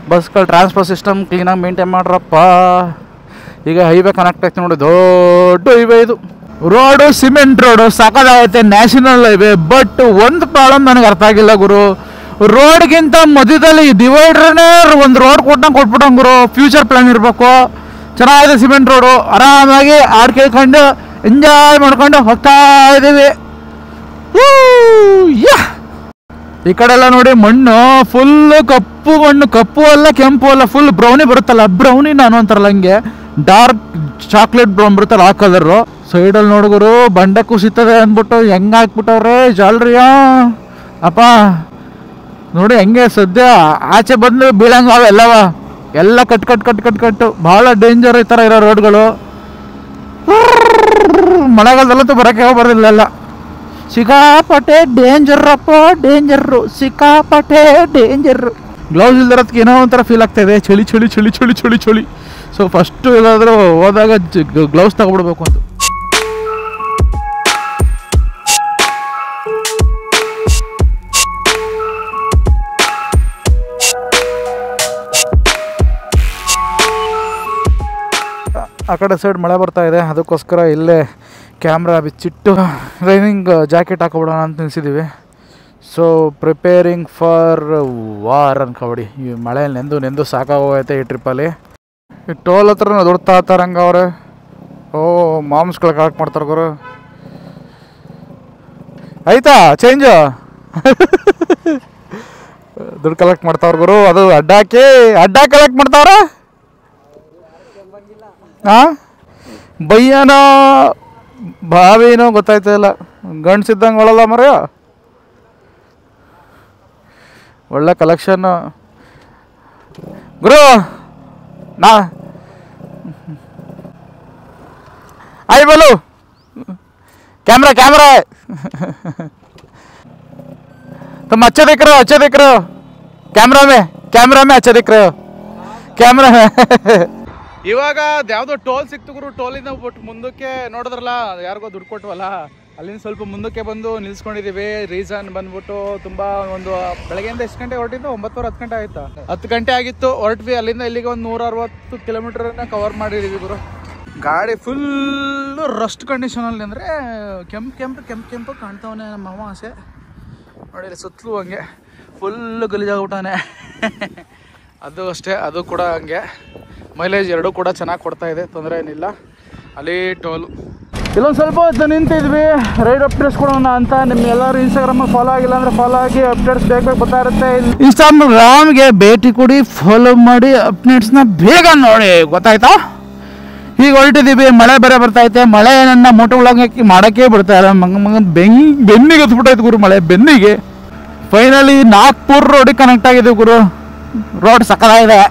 ಬಸ್ಗಳು ಟ್ರಾನ್ಸ್ಪೋರ್ಟ್ ಸಿಸ್ಟಮ್ ಕ್ಲೀನಾಗಿ ಮೇಂಟೈನ್ ಮಾಡ್ರಪ್ಪ. ಈಗ ಹೈವೇ ಕನೆಕ್ಟ್ ಆಗ್ತೀನಿ ನೋಡಿ, ದೊಡ್ಡ ಹೈವೇ ಇದು. ರೋಡು ಸಿಮೆಂಟ್ ರೋಡು ಸಾಕಾಗೈತೆ, ನ್ಯಾಷನಲ್ ಹೈವೇ. ಬಟ್ ಒಂದು ಪ್ರಾಬ್ಲಮ್ ನನಗೆ ಅರ್ಥ ಆಗಿಲ್ಲ ಗುರು. ರೋಡ್ಗಿಂತ ಮಧ್ಯದಲ್ಲಿ ಡಿವೈಡ್ರನ್ನೇ ಒಂದು ರೋಡ್ ಕೊಟ್ಬಿಟ್ಟಂಗೆ ಗುರು. ಫ್ಯೂಚರ್ ಪ್ಲಾನ್ ಇರಬೇಕು. ಚೆನ್ನಾಗಿದೆ ಸಿಮೆಂಟ್ ರೋಡು. ಆರಾಮಾಗಿ ಹಾಡು ಕೇಳ್ಕೊಂಡು ಎಂಜಾಯ್ ಮಾಡ್ಕೊಂಡು ಹೋಗ್ತಾ ಇದ್ದೀವಿ. ಈ ಕಡೆ ಎಲ್ಲ ನೋಡಿ ಮಣ್ಣು ಫುಲ್ ಕಪ್ಪು ಮಣ್ಣು, ಕಪ್ಪು ಅಲ್ಲ ಕೆಂಪು ಅಲ್ಲ, ಫುಲ್ ಬ್ರೌನಿ ಬರುತ್ತಲ್ಲ, ಬ್ರೌನಿ ನಾನು ಅಂತಾರಲ್ಲ ಹಂಗೆ ಡಾರ್ಕ್ ಚಾಕ್ಲೇಟ್ ಬ್ರೌನ್ ಬರುತ್ತಲ್ಲ ಆ ಕಲರು. ಸೈಡಲ್ಲಿ ನೋಡಿದ್ರು ಬಂಡೆ ಕುಸಿತದೆ ಅಂದ್ಬಿಟ್ಟು ಹೆಂಗೆ ಹಾಕ್ಬಿಟ್ಟವ್ರೆ ಜಾಲ್ರಿಯಾ ಅಪ್ಪ. ನೋಡಿ ಹೆಂಗೆ ಸದ್ಯ ಆಚೆ ಬಂದು ಬೀಳಂಗ ಅವೆಲ್ಲವ ಎಲ್ಲ ಕಟ್ಟು ಭಾಳ ಡೇಂಜರ್ ಈ ಥರ ಇರೋ ರೋಡ್ಗಳು. ಮಳೆಗಾಲದಲ್ಲಂತೂ ಬರೋಕ್ಕೆ ಬರೋದಿಲ್ಲ ಎಲ್ಲ. ಸಿಕ್ಕಾಪಟ್ಟೆ ಡೇಂಜರಪ್ಪ, ಡೇಂಜರು, ಸಿಕ್ಕಾಪಟ್ಟೆ ಡೇಂಜರು. ಗ್ಲೌಸ್ ಇಲ್ದಿರೋದಕ್ಕೆ ಏನೋ ಒಂಥರ ಫೀಲ್ ಆಗ್ತಾ ಇದೆ, ಚಳಿ ಚಳಿ ಚಳಿ ಚಳಿ ಚಳಿ ಚಳಿ. ಸೊ ಫಸ್ಟು ಎಲ್ಲಾದರೂ ಹೋದಾಗ ಗ್ಲೌಸ್ ತಗೊಬಿಡ್ಬೇಕು ಅಂತ. ಆ ಕಡೆ ಸೈಡ್ ಮಳೆ ಬರ್ತಾ ಇದೆ, ಅದಕ್ಕೋಸ್ಕರ ಇಲ್ಲೇ ಕ್ಯಾಮ್ರಾ ಬಿಚ್ಚಿಟ್ಟು ರೈನಿಂಗ್ ಜಾಕೆಟ್ ಹಾಕೊಬಿಡೋಣ ಅಂತ ನಿಲ್ಸಿದ್ದೀವಿ. ಸೊ ಪ್ರಿಪೇರಿಂಗ್ ಫಾರ್ ವಾರ್ ಅನ್ಕೊಬಿಡಿ. ಈ ಮಳೆಯಲ್ಲಿ ನೆಂದು ಸಾಕಾಗೋಗೈತೆ ಈ ಟ್ರಿಪ್ಪಲ್ಲಿ. ಈ ಟೋಲ್ ಹತ್ರ ದುಡ್ಡು ತಾತಾರಂಗೆ ಅವ್ರೆ. ಓ ಮಾಮ್ಸ್ಗಳು ಕಲೆಕ್ಟ್ ಮಾಡ್ತಾರೆ ಗುರು. ಆಯ್ತಾ ಚೇಂಜು ದುಡ್ಡು ಕಲೆಕ್ಟ್ ಮಾಡ್ತಾವ್ರ ಗುರು. ಅದು ಅಡ್ಡ ಕಲೆಕ್ಟ್ ಮಾಡ್ತಾವ್ರ. ಹಾಂ ಬಯ್ಯನೋ ಬಾವಿನೋ ಗೊತ್ತಾಯ್ತಿಲ್ಲ, ಗಂಡ್ಸಿದ್ದಂಗೆ ಒಳಲ್ಲ ಮರ. ಒಳ್ಳೆ ಕಲೆಕ್ಷನ್ನು ಗುರು. आइए बोलो कैमरा तुम अच्छा दिख रहे हो कैमरा में अच्छा दिख रहे हो कैमरा में ಇವಾಗ ಯಾವ್ದೋ ಟೋಲ್ ಸಿಕ್ತು ಗುರು. ಟೋಲಿಂದ ಬಿಟ್ಟು ಮುಂದಕ್ಕೆ ನೋಡಿದ್ರಲ್ಲ, ಯಾರಿಗೋ ದುಡ್ಡು ಕೊಟ್ಟವಲ್ಲ, ಅಲ್ಲಿಂದ ಸ್ವಲ್ಪ ಮುಂದಕ್ಕೆ ಬಂದು ನಿಲ್ಸ್ಕೊಂಡಿದ್ದೀವಿ. ರೀಸನ್ ಬಂದ್ಬಿಟ್ಟು ತುಂಬಾ ಒಂದು ಬೆಳಗ್ಗೆಯಿಂದ ಎಷ್ಟು ಗಂಟೆ ಹೊರಟಿದ್ದು? 9:10 ಗಂಟೆ ಆಯ್ತಾ? 10 ಗಂಟೆ ಆಗಿತ್ತು ಹೊರಟ್ವಿ. ಅಲ್ಲಿಂದ ಇಲ್ಲಿಗೆ ಒಂದು 160 ಕಿಲೋಮೀಟರ್ನ ಕವರ್ ಮಾಡಿದ್ದೀವಿ ಗುರು. ಗಾಡಿ ಫುಲ್ ರಸ್ಟ್ ಕಂಡೀಷನಲ್ಲಿ, ಅಂದರೆ ಕೆಂಪು ಕಾಣ್ತಾವನೆ ನಮ್ಮ ಮಾವ ಆಸೆ ನೋಡಿ. ಸುತ್ತಲೂ ಹಂಗೆ ಫುಲ್ಲು ಗಲೀಜಾಗ್ಬಿಟ್ಟಾನೆ. ಅದು ಅಷ್ಟೇ, ಅದು ಕೂಡ ಹಂಗೆ. ಮೈಲೇಜ್ ಎರಡೂ ಕೂಡ ಚೆನ್ನಾಗಿ ಕೊಡ್ತಾ ಇದೆ, ತೊಂದರೆ ಏನಿಲ್ಲ. ಅಲ್ಲಿ ಟೋಲು ಇಲ್ಲೊಂದು ಸ್ವಲ್ಪ ಹೊತ್ತು ನಿಂತಿದ್ವಿ ರೈಡ್ ಅಪ್ಡೇಟ್ಸ್ ಕೊಡೋಣ ಅಂತ. ನಿಮ್ಗೆಲ್ಲರೂ ಇನ್ಸ್ಟಾಗ್ರಾಮಲ್ಲಿ ಫಾಲೋ ಆಗಿಲ್ಲ ಅಂದರೆ ಫಾಲೋ ಆಗಿ, ಅಪ್ಡೇಟ್ಸ್ ಬೇಗ ಬರ್ತಾ ಇರುತ್ತೆ. ಇನ್ಸ್ಟಾಗ್ರಾಮ್ಗೆ ಭೇಟಿ ಕೊಡಿ, ಫಾಲೋ ಮಾಡಿ, ಅಪ್ಡೇಟ್ಸ್ನ ಬೇಗ ನೋಡಿ, ಗೊತ್ತಾಯ್ತಾ? ಈಗ ಹೊರಟಿದ್ದೀವಿ, ಮಳೆ ಬೇರೆ ಬರ್ತೈತೆ. ಮಳೆ ನನ್ನ ಮೋಟೋ ವ್ಲಾಗ್ ಮಾಡೋಕ್ಕೆ ಬಿಡ್ತಾ ಇಲ್ಲ. ಬೆನ್ನಿಗೆ ಹತ್ಬಿಟ್ಟೈತೆ ಗುರು ಮಳೆ, ಬೆನ್ನಿಗೆ. ಫೈನಲಿ ನಾಗ್ಪುರ್ ರೋಡಿಗೆ ಕನೆಕ್ಟ್ ಆಗಿದ್ದೀವಿ ಗುರು. ರೋಡ್ ಸಕ್ಕತ್ತಾಗಿದೆ.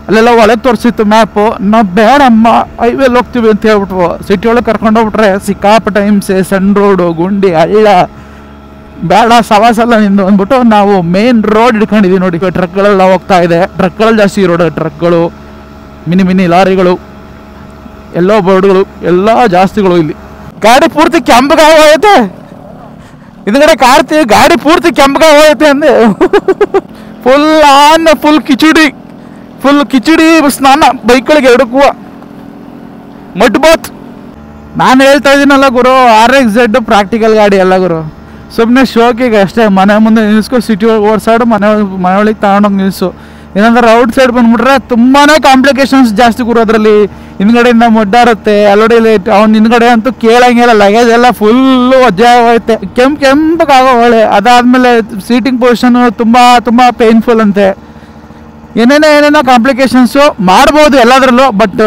ಅಲ್ಲೆಲ್ಲ ಒಳಗೆ ತೋರಿಸಿತ್ತು ಮ್ಯಾಪು. ನಾವು ಬೇಡಮ್ಮ ಹೈವೇಲಿ ಹೋಗ್ತೀವಿ ಅಂತ ಹೇಳ್ಬಿಟ್ರು. ಸಿಟಿ ಒಳಗೆ ಕರ್ಕೊಂಡು ಹೋಗ್ಬಿಟ್ರೆ ಸಿಕ್ಕಾಪಟ್ಟೆ ಹಿಂಸೆ, ಸಣ್ಣ ರೋಡು, ಗುಂಡಿ, ಹಳ್ಳ, ಬೇಡ ಸವಾಸಲ್ಲ ನಿಂದು ಅಂದ್ಬಿಟ್ಟು ನಾವು ಮೇನ್ ರೋಡ್ ಹಿಡ್ಕೊಂಡಿದ್ದೀವಿ ನೋಡಿ. ಟ್ರಕ್ಗಳೆಲ್ಲ ಹೋಗ್ತಾ ಇದೆ. ಟ್ರಕ್ಗಳಲ್ಲಿ ಜಾಸ್ತಿ ರೋಡ್, ಟ್ರಕ್ಗಳು, ಮಿನಿ ಲಾರಿಗಳು, ಎಲ್ಲೋ ಬೋರ್ಡ್ಗಳು ಎಲ್ಲ ಜಾಸ್ತಿಗಳು ಇಲ್ಲಿ. ಗಾಡಿ ಪೂರ್ತಿ ಕೆಂಪಗಾಗಿ ಹೋಗೈತೆ. ಹಿಂದ್ಗಡೆ ಕಾರ್ತಿ ಗಾಡಿ ಪೂರ್ತಿ ಕೆಂಪಗಾಗಿ ಹೋಗೈತೆ ಅಂದೆ. ಫುಲ್ ಕಿಚಡಿ ಸ್ನಾನ ಬೈಕ್ಗಳಿಗೆ ಎರಡಕ್ಕೂ ಮಡ್ ಬಾತ್. ನಾನು ಹೇಳ್ತಾ ಇದ್ದೀನಲ್ಲ ಗುರು, RXZ ಪ್ರಾಕ್ಟಿಕಲ್ ಗಾಡಿ ಅಲ್ಲ ಗುರು, ಸುಮ್ಮನೆ ಶೋಕಿಗೆ ಅಷ್ಟೇ. ಮನೆ ಮುಂದೆ ನಿಲ್ಲಿಸ್ಕೊ, ಸಿಟಿ ಒಳಗೆ ಓಡಿಸಾಡು, ಮನೆ ಒಳಗೆ ತಗೊಂಡೋಗಿ ನಿಲ್ಲಿಸು. ಏನಂದ್ರೆ ಔಟ್ ಸೈಡ್ ಬಂದ್ಬಿಟ್ರೆ ತುಂಬಾ ಕಾಂಪ್ಲಿಕೇಶನ್ಸ್ ಜಾಸ್ತಿ ಗುರು. ಅದರಲ್ಲಿ ಹಿಂದ್ಗಡೆಯಿಂದ ಮೊಡ್ಡಾರುತ್ತೆ, ಅಲ್ಲೋಡಿ ಅವ್ನು ಹಿಂದ್ಗಡೆ ಅಂತೂ ಕೇಳಂಗಿಲ್ಲ. ಲಗೇಜ್ ಎಲ್ಲ ಫುಲ್ಲು ವಜ್ಜೆ ಆಗೋಯ್ತೆ, ಕೆಂಪಗಾಗೋ ಒಳ್ಳೆ. ಅದಾದಮೇಲೆ ಸೀಟಿಂಗ್ ಪೊಸಿಷನ್ ತುಂಬ ಪೇನ್ಫುಲ್ ಅಂತೆ. ಏನೇನೋ ಕಾಂಪ್ಲಿಕೇಶನ್ಸು ಮಾಡ್ಬೋದು ಎಲ್ಲದರಲ್ಲೂ, ಬಟ್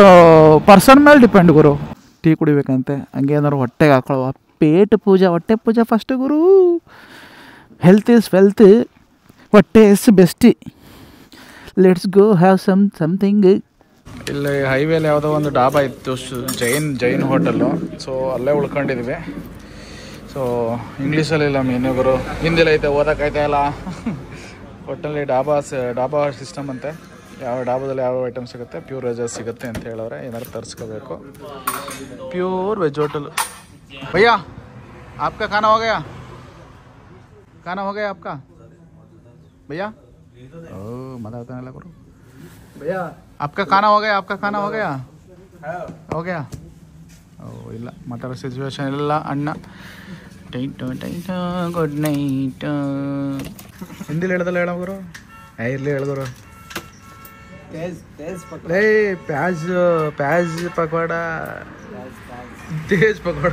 ಪರ್ಸನ್ ಮೇಲೆ ಡಿಪೆಂಡ್ ಗುರು. ಟೀ ಕುಡಿಬೇಕಂತೆ, ಹಂಗೆ ಏನಾದ್ರು ಹೊಟ್ಟೆಗೆ ಹಾಕೊಳ್ಳುವ. ಹೊಟ್ಟೆ ಪೂಜೆ ಫಸ್ಟ್ ಗುರು. ಹೆಲ್ತ್ ಈಸ್ ವೆಲ್ತ್, ಹೊಟ್ಟೆ is bestie. Let's go have something. ಇಲ್ಲಿ ಹೈವೇಲಿ ಯಾವುದೋ ಒಂದು ಡಾಬಾ ಇತ್ತು, ಜೈನ್ ಹೋಟೆಲ್ಲು. ಸೊ ಅಲ್ಲೇ ಉಳ್ಕೊಂಡಿದ್ವಿ. ಸೊ ಇಂಗ್ಲೀಷಲ್ಲಿಲ್ಲ ಮೆನ್ಯುಗಳು, ಹಿಂದಿಲಿ ಐತೆ, ಓದೋಕ್ಕಾಯ್ತಾ ಇಲ್ಲ. ಒಟ್ಟಲ್ಲಿ ಡಾಬಾ ಸಿಸ್ಟಮ್ ಅಂತೆ. ಯಾವ ಡಾಬಾದಲ್ಲಿ ಯಾವ ಐಟಮ್ ಸಿಗುತ್ತೆ, ಪ್ಯೂರ್ ವೆಜ್ ಸಿಗುತ್ತೆ ಅಂತ ಹೇಳೋರೆ. ಏನಾದ್ರು ತರಿಸ್ಕೋಬೇಕು. Pure veg hotel. ಭಯ್ಯಾ आपका खाना हो गया आपका भैया? मजा नहीं करो भैया. आपका खाना हो गया ಓ ಇಲ್ಲ, ಮಾತಾಡೋ ಸಿಚುವೇಶನ್ ಇಲ್ಲ ಅಣ್ಣ. ಗುಡ್ ನೈಟ್ ಹಿಂದಿಲಿ ಹೇಳ್ದಲ್ಲ ಹೇಳೋ ಗುರು. ಇರ್ಲಿ ಹೇಳ್ಗುರು. ಪ್ಯಾಜ್ ಪಕೋಡ, ತೇಜ್ ಪಕೋಡ,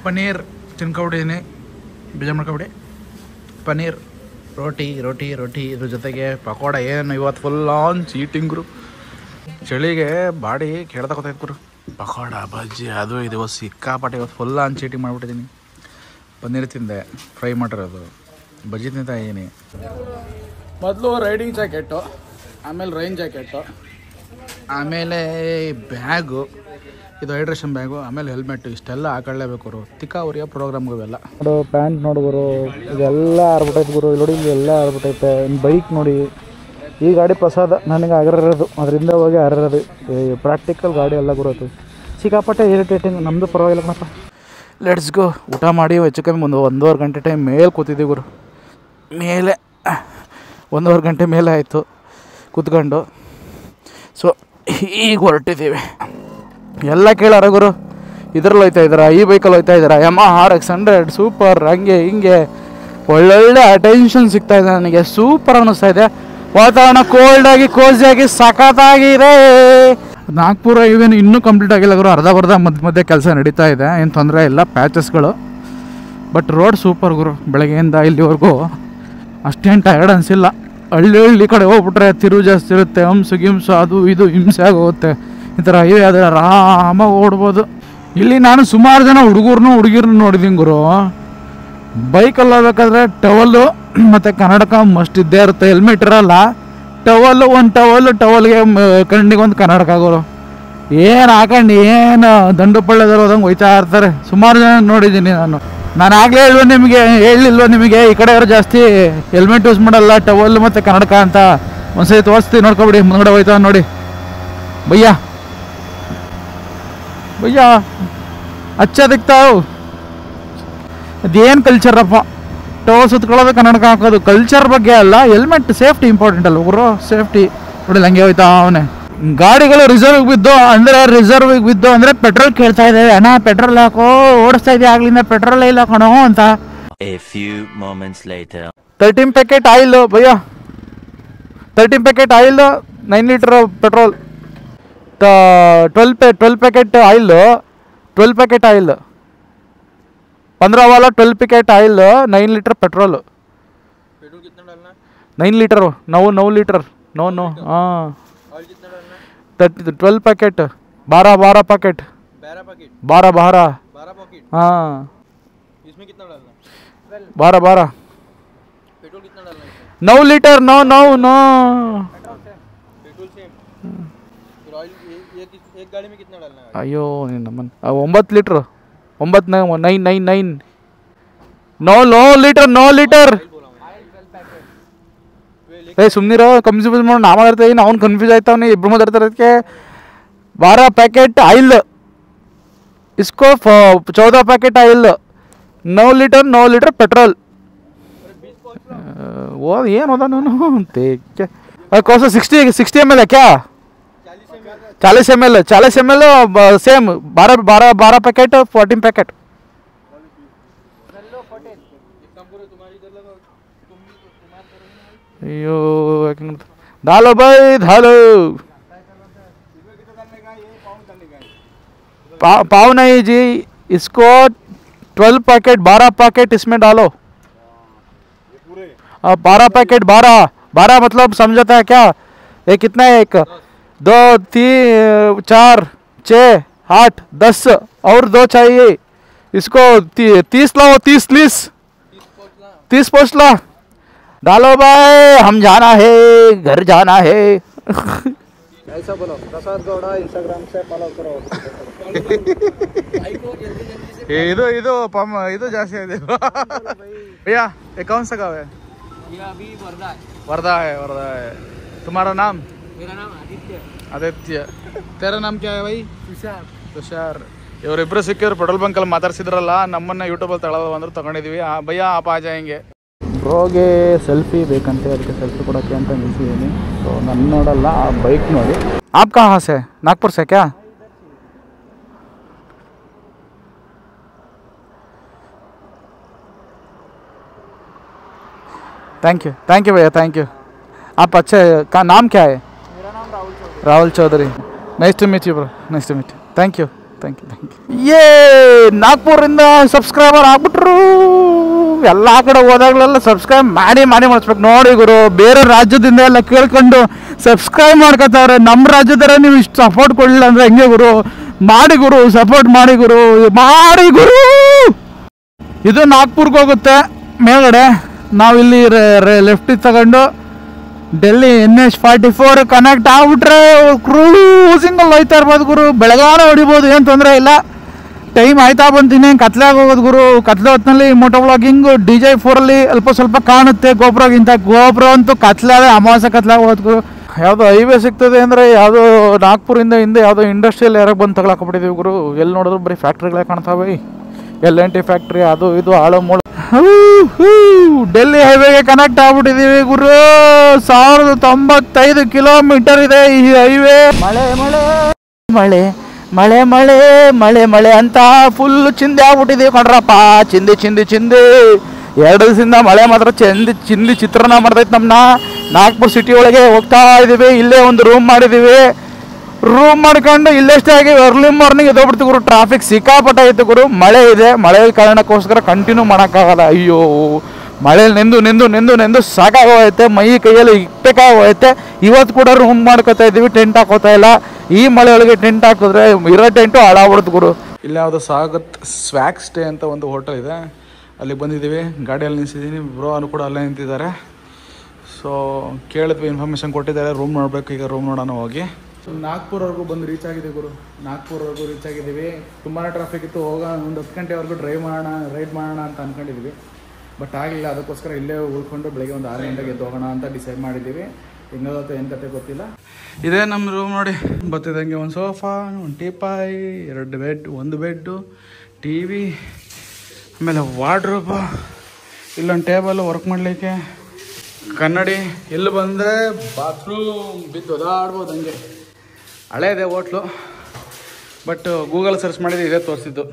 ಪನ್ನೀರ್ ತಿನ್ಕೊಬಿಟ್ಟಿದ್ದೀನಿ. ಬೇಜಾರು ಮಾಡ್ಕೊಬಿಡಿ. ಪನ್ನೀರ್ ರೋಟಿ ಇದ್ರ ಜೊತೆಗೆ ಪಕೋಡ. ಏನು ಇವತ್ತು ಫುಲ್ ಆನ್ ಚೀಟಿಂಗ್ರು. ಚಳಿಗೆ ಬಾಡಿ ಕೇಳ್ತಕೊತೈತೆ ಗುರು. ಪಕೋಡ ಬಜ್ಜಿ ಅದು ಇದು ಸಿಕ್ಕಾಪಟ್ಟೆ ಇವತ್ತು ಫುಲ್ ಆನ್ ಚೀಟಿಂಗ್ ಮಾಡಿಬಿಟ್ಟಿದ್ದೀನಿ. ಪನ್ನೀರ್ ತಿಂದೆ, ಫ್ರೈ ಮಾಡಿರೋದು, ಬಜ್ಜಿ ತಿಂತ ಇದ್ದೀನಿ. ಮೊದಲು ರೈಡಿಂಗ್ ಜಾಕೆಟು, ಆಮೇಲೆ ರೈನ್ ಜಾಕೆಟು, ಆಮೇಲೆ ಬ್ಯಾಗು, ಇದು ಹೈಡ್ರೇಷನ್ ಬ್ಯಾಗು, ಆಮೇಲೆ ಹೆಲ್ಮೆಟ್ಟು. ಇಷ್ಟೆಲ್ಲ ಹಾಕೊಳ್ಳೇಬೇಕು ಗುರು. ತಿಕ್ಕ ಉರಿಯೋ ಪ್ರೋಗ್ರಾಮ್ಗೆ ಇವೆಲ್ಲ. ನೋಡು ಪ್ಯಾಂಟ್ ನೋಡು ಗುರು, ಇದೆಲ್ಲ ಆರ್ಬಿಟ್ಟೈತೆ ಗುರು. ನೋಡಿ ಎಲ್ಲ ಆರ್ಬಿಟ್ಟೈತೆ. ಬೈಕ್ ನೋಡಿ, ಈ ಗಾಡಿ ಪ್ರಸಾದ ನನಗೆ ಆಗಿರೋದು, ಅದರಿಂದ ಹೋಗಿ ಆಗಿರೋದು. ಪ್ರಾಕ್ಟಿಕಲ್ ಗಾಡಿ ಎಲ್ಲ ಗುರು. ಸಿಕ್ಕಾಪಟ್ಟೆ ಇರಿಟೇಟಿಂಗ್. ನಮ್ಮದು ಪರವಾಗಿಲ್ಲ ಕಣಪ್ಪ. Let's go. ಊಟ ಮಾಡಿ ಹೆಚ್ಚು ಕಮ್ಮಿ 1.5 ಗಂಟೆ ಟೈಮ್ ಮೇಲೆ ಕೂತಿದ್ದೀವಿ ಗುರು. ಮೇಲೆ 1.5 ಗಂಟೆ ಮೇಲೆ ಆಯಿತು ಕೂತ್ಕೊಂಡು. ಸೊ ಈಗ ಹೊರಟಿದ್ದೀವಿ. ಎಲ್ಲ ಕೇಳಾರ ಗುರು. ಇದ್ರಲ್ಲಿ ಹೋಯ್ತಾ ಇದ್ದಾರಾ, ಈ ಬೈಕಲ್ಲಿ ಹೋಯ್ತಾ ಇದ್ದಾರಾ, Yamaha RX-100 ಸೂಪರ್, ಹಂಗೆ ಹಿಂಗೆ ಒಳ್ಳೊಳ್ಳೆ ಅಟೆನ್ಷನ್ ಸಿಗ್ತಾ ಇದೆ ನನಗೆ. ಸೂಪರ್ ಅನ್ನಿಸ್ತಾ ಇದೆ. ವಾತಾವರಣ ಕೋಲ್ಡಾಗಿ ಕೋಸಿಯಾಗಿ ಸಖತ್ತಾಗಿದೆ. ನಾಗ್ಪುರ ಇವೇನು ಇನ್ನೂ ಕಂಪ್ಲೀಟ್ ಆಗಿಲ್ಲ ಗುರು. ಅರ್ಧ ಮಧ್ಯೆ ಕೆಲಸ ನಡೀತಾ ಇದೆ. ಏನು ತೊಂದರೆ ಇಲ್ಲ, ಪ್ಯಾಚಸ್ಗಳು. ಬಟ್ ರೋಡ್ ಸೂಪರ್ ಗುರು. ಬೆಳಗ್ಗೆಯಿಂದ ಇಲ್ಲಿವರೆಗೂ ಅಷ್ಟೇನು ಟಯರ್ಡ್ ಅನಿಸಿಲ್ಲ. ಹಳ್ಳಿ ಕಡೆ ಹೋಗ್ಬಿಟ್ರೆ ತಿರುವು ಜಾಸ್ತಿ ಇರುತ್ತೆ, ಗಿಮ್ಸು ಅದು ಇದು ಹಿಂಸೆ ಆಗೋಗುತ್ತೆ. ಈ ಥರ ಹೈವೇ ಆದರೆ ಆರಾಮಾಗಿ ಓಡ್ಬೋದು. ಇಲ್ಲಿ ನಾನು ಸುಮಾರು ಜನ ಹುಡುಗಿರ್ನು ನೋಡಿದ್ದೀನಿ ಗುರು. ಬೈಕಲ್ಲಿ ಹೋಗ್ಬೇಕಾದ್ರೆ ಟವಲ್ಲು ಮತ್ತು ಕನ್ನಡಕ ಮಸ್ಟ್ ಇದ್ದೇ ಇರುತ್ತೆ. ಹೆಲ್ಮೆಟ್ ಇರೋಲ್ಲ. ಟವಲ್ಗೆ ಕಣ್ಣಿಗೆ ಒಂದು ಕನ್ನಡಕ ಆಗೋರು. ಏನು ಹಾಕೊಂಡು ಏನು ದಂಡು ಪಳ್ಳೆದವ್ರು ಹೋದಂಗೆ ಹೋಯ್ತಾ ಇರ್ತಾರೆ. ಸುಮಾರು ಜನ ನೋಡಿದ್ದೀನಿ ನಾನು ಆಗಲೇ ಹೇಳಿಲ್ವ ನಿಮಗೆ ಈ ಕಡೆಯವರು ಜಾಸ್ತಿ ಹೆಲ್ಮೆಟ್ ಯೂಸ್ ಮಾಡಲ್ಲ, ಟವಲ್ ಮತ್ತು ಕನ್ನಡಕ ಅಂತ. ಒಂದ್ಸರಿ ತೋರಿಸ್ತೀವಿ ನೋಡ್ಕೊಬಿಡಿ. ಮುಂದ್ಗಡೆ ಹೋಯ್ತಾವ ನೋಡಿ. ಭಯ್ಯ ಅಚ್ಚ ದಿಕ್ತಾವು. ಅದೇನು ಕಲ್ಚರಪ್ಪ, ಟವಲ್ ಸುತ್ಕೊಳ್ಳೋದು, ಕನ್ನಡಕ ಹಾಕೋದು. ಕಲ್ಚರ್ ಬಗ್ಗೆ ಅಲ್ಲ, ಹೆಲ್ಮೆಟ್ ಸೇಫ್ಟಿ ಇಂಪಾರ್ಟೆಂಟ್ ಅಲ್ಲ ಗುರು. ಸೇಫ್ಟಿ ನೋಡಿ ಹಂಗೆ ಹೋಯ್ತಾ ಅವನೇ. ಗಾಡಿಗಳು ರಿಸರ್ವ್ಗೆ ಬಿದ್ದು ಅಂದರೆ ಪೆಟ್ರೋಲ್ ಕೇಳ್ತಾ ಇದ್ದೇವೆ. ಅಣ್ಣ ಪೆಟ್ರೋಲ್ ಹಾಕೋ, ಓಡಿಸ್ತಾ ಇದೆಯಾ ಆಗ್ಲಿಂದ, ಪೆಟ್ರೋಲ್ ಇಲ್ಲ ಕಣೋ ಅಂತ. 13 packet oil bhaiya, 13 packet oil, 9 litre petrol, 12 packet oil, 12 packet oil, 15 वाला 12 packet oil, 9 litre petrol. Petrol कितना डालना? 9 लीटर, 9 लीटर, 9 हाँ. ऑयल कितना डालना? 12 पैकेट, 12 पैकेट, 12 पैकेट हाँ. इसमें कितना डालना? 12. पेट्रोल कितना डालना? 9 लीटर, 9. Petrol same. फिर ऑयल एक गाड़ी में कितना डालना है? अयो नमन 9 लीटर, 9 ಲೀಟರ್ 9 ಲೀಟರ್. ಏ ಸುಮ್ಮನಿರೋ, ಕನ್ಫ್ಯೂಸ್ ಮಾಡಿ ನಾ ಮಾತಾಡ್ತಾ ಅವ್ನು ಕನ್ಫ್ಯೂಸ್ ಆಯ್ತಾವನಿ. ಇಬ್ರು ಮಾತಾಡ್ತಾರೆ. ಅದಕ್ಕೆ 12 पैकेट ಆಯಿಲ್, इसको 14 पैकेट ಆಯಿಲ್, 9 लीटर पेट्रोल. वो ಏನು ಹೋದ ನಾನು कौन सा 60 ml है क्या? 40 ml सेम. 12 packet, 14 packet. अयो डालो भाई डालो. पाव नहीं जी, इसको 12 पैकेट, 12 पैकेट इसमें डालो. 12 पैकेट, 12 मतलब समझाता है क्या? ये कितना है? 1 2 3 4 6 8 10 और 2 चाहिए. इसको 30 लाओ, 30 पोस्ट ला. डालो भाई, हम जाना है, घर जाना है. ऐसा बोलो. प्रसाद गौड़ा इंस्टाग्राम से फॉलो करो. ಇದು ಜಾಸ್ತಿ ಇದೆ भैया. ये कौन सा गाँव है? ये अभी वर्धा है. तुम्हारा नाम? मेरा नाम आदित्य. तेरा नाम क्या है भाई? तुषार. ಇವರಿಬ್ಬರು ಸಿಕ್ಕಿದ್ರು ಪೆಟ್ರೋಲ್ ಬಂಕಲ್ಲಿ ಮಾತಾಡ್ಸಿದ್ರಲ್ಲ, ನಮ್ಮನ್ನ ಯೂಟ್ಯೂಬಲ್ಲಿ ತಗೊಳ್ಳೋದು ಬಂದ್ರು, ತಗೊಂಡಿದ್ವಿ. ಭಯ್ಯ ಆಪ ಆ ಜಾಯಂಗೆ. ಬ್ರೋಗೆ ಸೆಲ್ಫಿ ಬೇಕಂತೆ, ಅದಕ್ಕೆ ಸೆಲ್ಫಿ ಕೊಡೋಕ್ಕೆ ಅಂತ ನಿಲ್ಸಿದ್ದೀನಿ. ಸೊ ನನ್ನ ನೋಡಲ್ಲ, ಆ ಬೈಕ್ ನೋಡಿ. ಆಪ್ ಕहाँ से? नागपुर से क्या? थैंक यू भैया, थैंक यू. आप अच्छे का नाम क्या है? मेरा नाम Rahul Chaudhary. Nice to meet you bro. Nice to meet. Thank you. ಯೇ ನಾಗ್ಪುರಿಂದ ಸಬ್ಸ್ಕ್ರೈಬರ್ ಆಗ್ಬಿಟ್ರು. ಎಲ್ಲ ಕಡೆ ಹೋದಾಗಲೆಲ್ಲ ಸಬ್ಸ್ಕ್ರೈಬ್ ಮಾಡಿ ಮಾಡಿಸ್ಬೇಕು ನೋಡಿ ಗುರು. ಬೇರೆ ರಾಜ್ಯದಿಂದ ಎಲ್ಲ ಕೇಳ್ಕೊಂಡು ಸಬ್ಸ್ಕ್ರೈಬ್ ಮಾಡ್ಕೊತಾವ್ರೆ. ನಮ್ಮ ರಾಜ್ಯದರ ನೀವು ಇಷ್ಟು ಸಪೋರ್ಟ್ ಕೊಡಲಿಲ್ಲ ಅಂದರೆ ಹೆಂಗೆ ಗುರು? ಮಾಡಿ ಗುರು, ಸಪೋರ್ಟ್ ಮಾಡಿ ಗುರು, ಮಾಡಿ ಗುರು. ಇದು ನಾಗ್ಪುರ್ಗೆ ಹೋಗುತ್ತೆ ಮೇಲ್ಗಡೆ. ನಾವಿಲ್ಲಿ ಲೆಫ್ಟ್ ತಗೊಂಡು ಡೆಲ್ಲಿ NH-44 ಕನೆಕ್ಟ್ ಆಗ್ಬಿಟ್ರೆ ಕ್ರೂಸಿಂಗಲ್ಲಿ ಹೋಯ್ತಾ ಇರ್ಬೋದು ಗುರು. ಬೆಳಗಾನ ಹೊಡಿಬೋದು, ಏನು ತೊಂದರೆ ಇಲ್ಲ. ಟೈಮ್ ಆಯ್ತಾ ಬಂತೀನಿ, ಕತ್ಲಾಗ ಹೋಗೋದು ಗುರು. ಕತ್ಲೆ ಹೊತ್ತಿನಲ್ಲಿ ಮೋಟೋ ವ್ಲಾಗಿಂಗ್ DJ4 ಅಲ್ಪ ಸ್ವಲ್ಪ ಕಾಣುತ್ತೆ ಗೋಪುರಗಿಂತ. ಗೋಪುರ ಅಂತೂ ಕತ್ಲಾದ ಅಮಾವಾಸ್ಯ ಕತ್ಲಾಗ ಹೋಗೋದು ಗುರು. ಯಾವುದೋ ಹೈವೇ ಸಿಗ್ತದೆ ಅಂದರೆ ಯಾವುದೋ ನಾಗ್ಪುರಿಂದ ಹಿಂದೆ ಯಾವುದೋ ಇಂಡಸ್ಟ್ರಿಯಲ್ ಯಾರಾಗ ಬಂದು ತಗೊಳಕ್ಬಿಟ್ಟಿದ್ದೀವಿ ಗುರು. ಎಲ್ಲಿ ನೋಡಿದ್ರು ಬರೀ ಫ್ಯಾಕ್ಟ್ರಿಗಳೇ ಕಾಣ್ತಾವೆ. LNT ಫ್ಯಾಕ್ಟ್ರಿ ಅದು ಇದು ಆಳೋ ಮೂಳು. ಡೆಲ್ಲಿ ಹೈವೇಗೆ ಕನೆಕ್ಟ್ ಆಗ್ಬಿಟ್ಟಿದ್ದೀವಿ ಗುರು. 1095 ಕಿಲೋಮೀಟರ್ ಇದೆ ಈ ಹೈವೇ. ಮಳೆ ಮಳೆ ಮಳೆ ಮಳೆ ಮಳೆ ಮಳೆ ಮಳೆ ಅಂತ ಫುಲ್ ಚಿಂದಿ ಆಗ್ಬಿಟ್ಟಿದ್ದೀವಿ ಕಣ್ರಪ್ಪ. ಚಿಂದಿ ಚಿಂದಿ ಚಿಂದಿ 2 ದಿವಸದಿಂದ ಮಳೆ ಮಾತ್ರ ಚಿಂದಿ ಚಿತ್ರಾನ್ನ ಮಾಡ್ತೈತೆ ನಮ್ಮನ್ನ. ನಾಗ್ಪುರ್ ಸಿಟಿ ಒಳಗೆ ಹೋಗ್ತಾ ಇದ್ದೀವಿ. ಇಲ್ಲೇ ಒಂದು ರೂಮ್ ಮಾಡಿದ್ದೀವಿ. ರೂಮ್ ಮಾಡ್ಕೊಂಡು ಇಲ್ಲೆಷ್ಟೇ ಆಗಿ ಅರ್ಲಿ ಮಾರ್ನಿಂಗ್ ಎದೋಗ್ಬಿಡ್ತೀವಿ ಗುರು. ಟ್ರಾಫಿಕ್ ಸಿಕ್ಕಾಪಟ್ಟ ಐತೆ ಗುರು. ಮಳೆ ಇದೆ, ಮಳೆ ಕಾರಣಕ್ಕೋಸ್ಕರ ಕಂಟಿನ್ಯೂ ಮಾಡೋಕ್ಕಾಗಲ್ಲ. ಅಯ್ಯೋ, ಮಳೇಲಿ ನೆಂದು ಸಾಕಾಗೋಯ್ತೆ. ಮೈ ಕೈಯಲ್ಲಿ ಇಟ್ಟಕ್ಕಾಗೋಯ್ತೆ. ಇವತ್ತು ಕೂಡ ರೂಮ್ ಮಾಡ್ಕೋತಾ ಇದ್ದೀವಿ, ಟೆಂಟ್ ಹಾಕೋತಾ ಇಲ್ಲ. ಈ ಮಳೆ ಒಳಗೆ ಟೆಂಟ್ ಹಾಕಿದ್ರೆ ಇರೋ ಟೆಂಟು ಹಾಳಾಗ್ಬಿಡುತ್ತೆ ಗುರು. ಇಲ್ಲಿ ಯಾವುದೋ ಸಾಗತ್ ಸ್ವ್ಯಾಗ್ ಸ್ಟೇ ಅಂತ ಒಂದು ಹೋಟೆಲ್ ಇದೆ, ಅಲ್ಲಿಗೆ ಬಂದಿದ್ದೀವಿ. ಗಾಡಿಯಲ್ಲಿ ನಿಲ್ಸಿದ್ದೀನಿ, ಬ್ರೋ ಅವರು ಕೂಡ ಅಲ್ಲೇ ನಿಂತಿದ್ದಾರೆ. ಸೊ ಕೇಳಿದ್ವಿ, ಇನ್ಫಾರ್ಮೇಷನ್ ಕೊಟ್ಟಿದ್ದಾರೆ. ರೂಮ್ ನೋಡಬೇಕು, ಈಗ ರೂಮ್ ನೋಡೋಣ ಹೋಗಿ. ನಾಗ್ಪುರ್ವರೆಗೂ ಬಂದು ರೀಚ್ ಆಗಿದೆ ಗುರು. ನಾಗ್ಪುರ್ವರೆಗೂ ರೀಚ್ ಆಗಿದ್ದೀವಿ. ತುಂಬಾ ಟ್ರಾಫಿಕ್ ಇತ್ತು. ಒಂದು 10 ಗಂಟೆವರೆಗೂ ರೈಡ್ ಮಾಡೋಣ ಅಂತ ಅಂದ್ಕೊಂಡಿದ್ವಿ. ಬಟ್ ಆಗಲಿಲ್ಲ. ಅದಕ್ಕೋಸ್ಕರ ಇಲ್ಲೇ ಉಳ್ಕೊಂಡು ಬೆಳಗ್ಗೆ ಒಂದು 6 ಗಂಟೆಗೆ ಎದ್ದು ಹೋಗೋಣ ಅಂತ ಡಿಸೈಡ್ ಮಾಡಿದ್ದೀವಿ. ಹೆಂಗಾಗುತ್ತೆ ಏನು ಕತೆ ಗೊತ್ತಿಲ್ಲ. ಇದೇ ನಮ್ಮ ರೂಮ್ ನೋಡಿ. ಬರ್ತಿದ್ದಂಗೆ ಒಂದು ಸೋಫಾ, ಒಂದು ಟೀಪಾಯಿ, 2 ಬೆಡ್, 1 ಬೆಡ್ಡು, TV, ಆಮೇಲೆ ವಾರ್ಡ್ರೋಬ್, ಇಲ್ಲೊಂದು ಟೇಬಲ್ ವರ್ಕ್ ಮಾಡಲಿಕ್ಕೆ, ಕನ್ನಡಿ. ಇಲ್ಲಿ ಬಂದರೆ ಬಾತ್ರೂಮ್ ಬಿದ್ದು ಒದಾಡ್ಬೋದು ಹಂಗೆ. ಹಳೇದೇ ಹೋಟ್ಲು, ಬಟ್ ಗೂಗಲ್ ಸರ್ಚ್ ಮಾಡಿದ್ರೆ ಇದೇ ತೋರಿಸಿದ್ದು.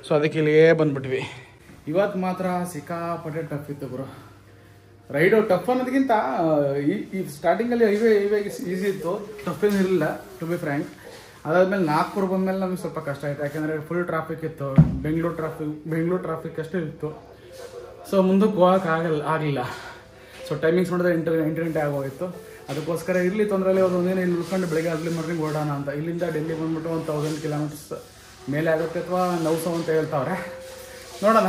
ಸೊ ಅದಕ್ಕೆ ಇಲ್ಲಿಗೆ ಬಂದುಬಿಟ್ವಿ. ಇವತ್ತು ಮಾತ್ರ ಸಿಕ್ಕಾಪಟ್ಟೆ ಟಫ್ ಇತ್ತು ಗುರು. ರೈಡು ಟಫ್ ಅನ್ನೋದಕ್ಕಿಂತ ಈ ಸ್ಟಾರ್ಟಿಂಗಲ್ಲಿ ಹೈವೇ ಈಸಿ ಇತ್ತು, ಟಫ್ ಏನು ಇರಲಿಲ್ಲ ಟು ಬಿ ಫ್ರ್ಯಾಂಕ್. ಅದಾದಮೇಲೆ ನಾಗ್ಪುರ್ ಬಂದಮೇಲೆ ನಮಗೆ ಸ್ವಲ್ಪ ಕಷ್ಟ ಆಯಿತು. ಯಾಕೆಂದರೆ ಫುಲ್ ಟ್ರಾಫಿಕ್ ಇತ್ತು. ಬೆಂಗಳೂರು ಟ್ರಾಫಿಕ್ ಅಷ್ಟೇ ಇತ್ತು. ಸೊ ಮುಂದಕ್ಕೆ ಹೋಗೋಕೆ ಆಗಲಿಲ್ಲ. ಸೊ ಟೈಮಿಂಗ್ಸ್ ನೋಡಿದ್ರೆ 8 ಗಂಟೆ ಆಗೋಗಿತ್ತು. ಅದಕ್ಕೋಸ್ಕರ ಇಲ್ಲಿ ತೊಂದರೆಯಲ್ಲಿ ಒಂದೇನು ಇಲ್ಲಿ ಉಳ್ಕೊಂಡು ಬೆಳಗ್ಗೆ ಅರ್ಲಿ ಮಾರ್ನಿಂಗ್ ಓಡೋಣ ಅಂತ. ಇಲ್ಲಿಂದ ಡೆಲ್ಲಿ ಬಂದ್ಬಿಟ್ಟು 1000 ಕಿಲೋಮೀಟರ್ಸ್ ಮೇಲೆ ಆಗುತ್ತೆ ಅಥವಾ 900 ಅಂತ ಹೇಳ್ತಾವ್ರೆ. ನೋಡೋಣ.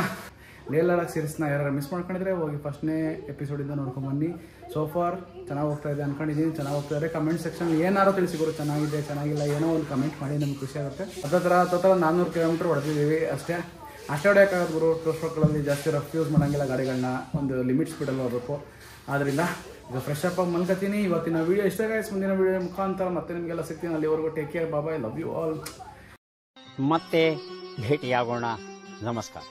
ಲೇಹ್ ಲಡಾಖ್ ಸೀರೀಸ್ನ ಯಾರು ಮಿಸ್ ಮಾಡ್ಕೊಂಡಿದ್ರೆ ಹೋಗಿ ಫಸ್ಟ್ನೇ ಎಪಿಸೋಡಿಂದ ನೋಡ್ಕೊಂಬನ್ನಿ. ಸೋಫಾರ್ ಚೆನ್ನಾಗಿ ಹೋಗ್ತಾ ಇದೆ ಅನ್ಕೊಂಡಿದ್ದೀನಿ. ಚೆನ್ನಾಗಿ ಹೋಗ್ತಾ ಇದೆ. ಕಮೆಂಟ್ ಸೆಕ್ಷನ್ ಏನಾರು ತಿಳಿಸಿಕೊಡು, ಚೆನ್ನಾಗಿದೆ ಚೆನ್ನಾಗಿಲ್ಲ ಏನೋ ಒಂದು ಕಮೆಂಟ್ ಮಾಡಿ, ನಮ್ಗೆ ಖುಷಿ ಆಗುತ್ತೆ. ಹತ್ರ 400 ಕಿಲೋಮೀಟರ್ ಹೊಡೆದಿದ್ದೀವಿ ಅಷ್ಟೇ ಹೊಡೆಯೋಕ್ಕಾಗತ್ತೆ ಗುರು. ಟೂ ಸ್ಟ್ರೋಕ್ಗಳಲ್ಲಿ ಜಾಸ್ತಿ ರಫ್ ಯೂಸ್ ಮಾಡೋಂಗಿಲ್ಲ ಗಾಡಿಗಳನ್ನ. ಒಂದು ಲಿಮಿಟ್ ಸ್ಪೀಡಲ್ಲಿ ಹೋಗಬೇಕು. ಆದ್ದರಿಂದ ಈಗ ಫ್ರೆಶ್ ಅಪ್ ಆಗಿ ಮಲ್ಕೋತೀನಿ. ಇವತ್ತಿನ ವೀಡಿಯೋ ಇಷ್ಟ ಗೈಸ್. ಮುಂದಿನ ವೀಡಿಯೋ ಮುಖಾಂತರ ಮತ್ತೆ ನಿಮಗೆಲ್ಲ ಸಿಗ್ತೀನಿ. ಅಲ್ಲಿವರೆಗೂ take care, bye, love you all. ಮತ್ತೆ ಭೇಟಿಯಾಗೋಣ. ನಮಸ್ಕಾರ.